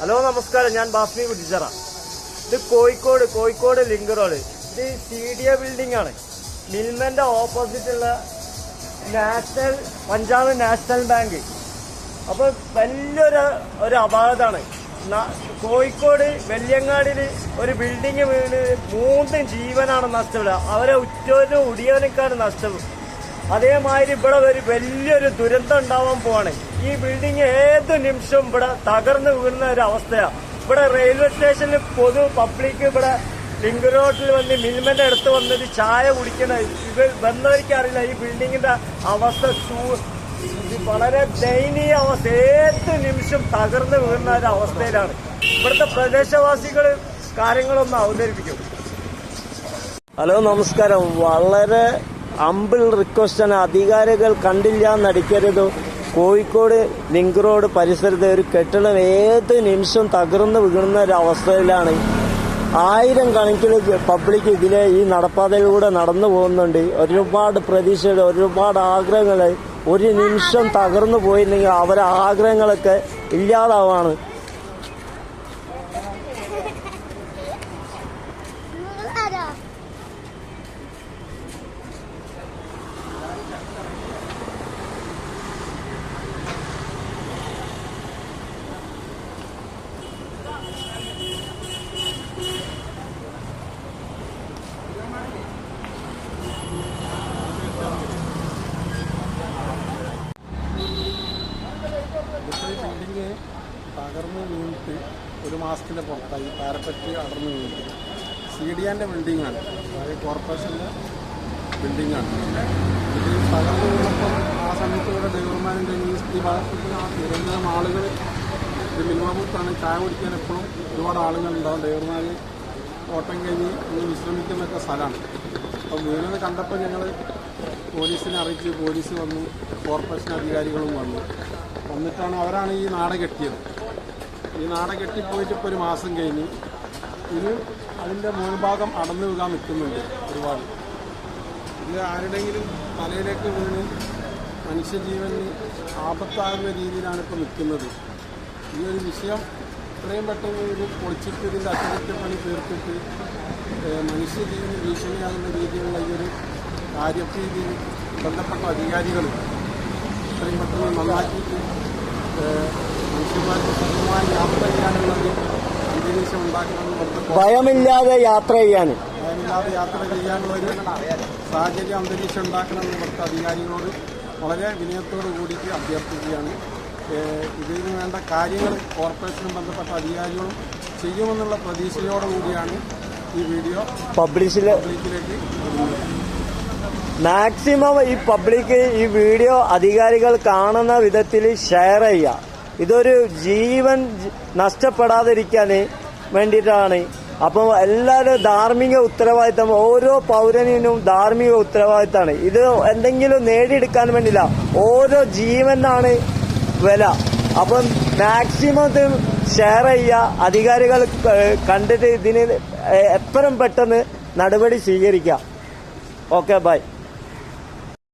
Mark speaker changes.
Speaker 1: Hello നമസ്കാരം, ഞാൻ ബാസ്മി കുറ്റിച്ചിറ. ഇത് കോഴിക്കോട് ലിങ്ക് റോഡ്. ഇത് CDA ബിൽഡിംഗ് ആണ്. മിൽമന്റെ ഓപ്പോസിറ്റുള്ള പഞ്ചാബ് നാഷണൽ ബാങ്ക്. അപ്പൊ വലിയൊരു അപകടമാണ്. കോഴിക്കോട് വെല്യങ്ങാടിയിൽ ഒരു ബിൽഡിംഗ് വീണ് 3 ജീവനാണ് നഷ്ടപ്പെടുക. അവരെ ഉറ്റവനും ഉടിയവനൊക്കെയാണ് നഷ്ടപ്പെടും. അതേമാതിരി ഇവിടെ ഒരു വലിയൊരു ദുരന്തം ഉണ്ടാവാൻ പോവാണ്. ഈ ബിൽഡിംഗ് ഏത് നിമിഷവും ഇവിടെ തകർന്നു വീഴുന്ന ഒരു അവസ്ഥയാണ്. ഇവിടെ റെയിൽവേ സ്റ്റേഷനിൽ പബ്ലിക് ഇവിടെ ലിങ്ക് റോഡിൽ വന്ന് മിൽമന്റെ അടുത്ത് വന്നിട്ട് ചായ കുടിക്കണ വന്നവർക്ക് അറിയില്ല. ഈ ബിൽഡിങ്ങിന്റെ അവസ്ഥ വളരെ ദയനീയ അവസ്ഥ. ഏത് നിമിഷം തകർന്നു വീഴുന്ന ഒരു അവസ്ഥയിലാണ്. ഇവിടുത്തെ പ്രദേശവാസികൾ കാര്യങ്ങളൊന്ന് അവതരിപ്പിക്കും. ഹലോ നമസ്കാരം. വളരെ അമ്പിൾ റിക്വസ്റ്റാണ്. അധികാരികൾ കണ്ടില്ല നടിക്കരുത്. കോഴിക്കോട് ലിങ്ക് റോഡ് പരിസരത്ത് ഒരു കെട്ടിടം ഏത് നിമിഷം തകർന്നു വീഴുന്ന ഒരു അവസ്ഥയിലാണ്. 1000 കണക്കിന് പബ്ലിക് ഇതിലെ ഈ നടപ്പാതയിലൂടെ നടന്നു പോകുന്നുണ്ട്. ഒരുപാട് പ്രതീക്ഷകൾ, ഒരുപാട് ആഗ്രഹങ്ങൾ ഒരു നിമിഷം തകർന്നു പോയില്ലെങ്കിൽ അവരെ ആഗ്രഹങ്ങളൊക്കെ ഇല്ലാതാവാണ്.
Speaker 2: ബിൽഡിങ് തകർന്ന് വീണിട്ട് 1 മാസത്തിൻ്റെ പുറത്തായി. പാരപ്പറ്റ് അടർന്നു വീണിട്ട് CDAൻ്റെ ബിൽഡിങ്ങാണ്, അതായത് കോർപ്പറേഷൻ്റെ ബിൽഡിങ്ങാണ്. ഇത് തകർന്നു വീണപ്പം ആ സമയത്ത് ഇവിടെ ഡ്രൈവർമാരുടെ ഈ ഭാഗത്ത് നിരന്തരം ആളുകൾ, ഇത് മിൽമാബൂത്താണ്, ചായ കുടിക്കാൻ എപ്പോഴും ഒരുപാട് ആളുകളുണ്ടാവും. ഡ്രൈവർമാർ ഓട്ടം കഴിഞ്ഞ് ഒന്ന് വിശ്രമിക്കുന്നൊക്കെ സ്ഥലമാണ്. അപ്പോൾ വീണത് കണ്ടപ്പോൾ ഞങ്ങൾ പോലീസിനെ അറിയിച്ച് പോലീസ് വന്നു, കോർപ്പറേഷൻ അധികാരികളും വന്നിട്ടാണ് അവരാണ് ഈ നാട കെട്ടിയത്. ഈ നാട കെട്ടിപ്പോയിട്ട് ഇപ്പോൾ 1 മാസം കഴിഞ്ഞ് ഇത് അതിൻ്റെ മുൻഭാഗം അടന്നു വീഴാൻ നിൽക്കുന്നുണ്ട് ഒരുപാട്. ഇത് ആരുടെയെങ്കിലും തലയിലേക്ക് വീണ് മനുഷ്യജീവന് ആപത്താകുന്ന രീതിയിലാണ് ഇപ്പോൾ നിൽക്കുന്നത്. ഈ ഒരു വിഷയം ഇത്രയും പെട്ടെന്ന് ഇത് പൊളിച്ചിട്ട് ഇതിൻ്റെ അറ്റകുറ്റപ്പണി തീർത്തിട്ട് മനുഷ്യജീവന് ഭീഷണിയാകുന്ന രീതിയിലുള്ള ഈ ഒരു കാര്യത്തിൽ ബന്ധപ്പെട്ട അധികാരികളും ഇത്രയും പെട്ടെന്ന് നന്നാക്കിയിട്ട് മനുഷ്യന്മാർക്ക് സുഖമായി യാത്ര ചെയ്യാനുള്ളത് അന്തരീക്ഷം ഉണ്ടാക്കണമെന്ന്
Speaker 1: ഭയമില്ലാതെ യാത്ര ചെയ്യാനുള്ളൊരു
Speaker 2: സാഹചര്യം അന്തരീക്ഷം ഉണ്ടാക്കണമെന്ന് ഇവിടുത്തെ അധികാരികളോട് വളരെ വിനയത്തോടു കൂടിയിട്ട് അഭ്യർത്ഥിക്കുകയാണ്. ഇതിന് വേണ്ട കാര്യങ്ങൾ കോർപ്പറേഷനും ബന്ധപ്പെട്ട അധികാരികളും ചെയ്യുമെന്നുള്ള പ്രതീക്ഷയോടുകൂടിയാണ് ഈ വീഡിയോ പബ്ലിക്കിലേക്ക്
Speaker 1: മാക്സിമം ഈ പബ്ലിക് ഈ വീഡിയോ അധികാരികൾ കാണുന്ന വിധത്തിൽ ഷെയർ ചെയ്യുക. ഇതൊരു ജീവൻ നഷ്ടപ്പെടാതിരിക്കാൻ വേണ്ടിയിട്ടാണ്. അപ്പോൾ എല്ലാവരും ധാർമ്മിക ഉത്തരവാദിത്തം, ഓരോ പൗരനും ധാർമ്മിക ഉത്തരവാദിത്തമാണ്. ഇത് എന്തെങ്കിലും നേടിയെടുക്കാൻ വേണ്ടിയില്ല, ഓരോ ജീവനാണ് വില. അപ്പം മാക്സിമം ഷെയർ ചെയ്യുക. അധികാരികൾ കണ്ടിട്ട് ഇതിന് എത്രയും പെട്ടെന്ന് നടപടി സ്വീകരിക്കുക. Okay, by.